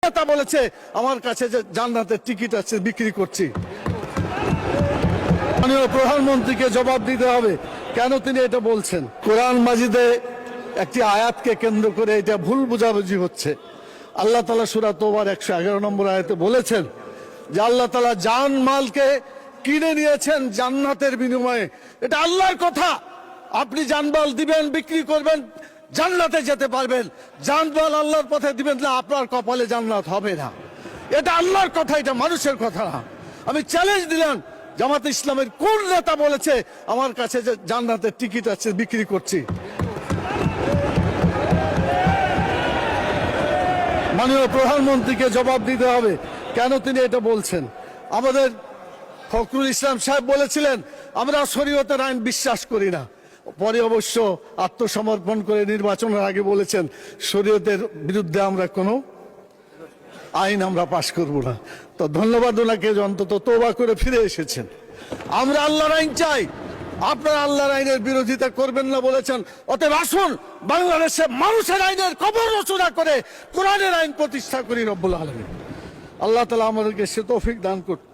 নেতা বলেছে আমার কাছে যে জান্নাতের টিকিট আছে বিক্রি করছি? মাননীয় প্রধানমন্ত্রীকে জবাব দিতে হবে কেন তিনি এটা বলছেন। কোরআন মাজিদে একটি আয়াতকে কেন্দ্র করে এটা ভুল বোঝাবুঝি হচ্ছে। আল্লাহ তাআলা সূরা তওবার 111 নম্বর আয়াতে বলেছেন যে আল্লাহ তাআলা জান মালকে কিনে নিয়েছেন জান্নাতের বিনিময়ে। এটা আল্লাহর কথা। আপনি জানমাল দিবেন, বিক্রি করবেন, জান্নাতে যেতে পারবেন। জানমাল আল্লাহর পথে দিবেন না, আপনার কপালে জান্নাত হবে না। এটা আল্লাহর কথা, এটা মানুষের কথা না। আমি চ্যালেঞ্জ দিলাম, জামাতে ইসলামের কোন নেতা বলেছে আমার কাছে যে জান্নাতের টিকিট আছে বিক্রি করছি? মাননীয় প্রধানমন্ত্রীকে জবাব দিতে হবে কেন তিনি এটা বলছেন। আমাদের ফখরুল ইসলাম সাহেব বলেছিলেন আমরা শরীয়তের আইন বিশ্বাস করি না, পরে অবশ্য আত্মসমর্পণ করে নির্বাচনের আগে বলেছেন শরীয়তের বিরুদ্ধে আমরা কোনো আইন আমরা পাশ করব না। তো ধন্যবাদ ওনাকে, অন্তত তওবা করে ফিরে এসেছেন। আমরা আল্লাহর আইন চাই, আপনারা আল্লাহর আইনের বিরোধিতা করবেন না বলেছেন। অতএব আসুন বাংলাদেশে মানুষের আইনের কবর রচনা করে কোরআনের আইন প্রতিষ্ঠা করি। রব্বুল আলামিন আল্লাহ তাআলা আমাদেরকে সে তৌফিক দান করুন।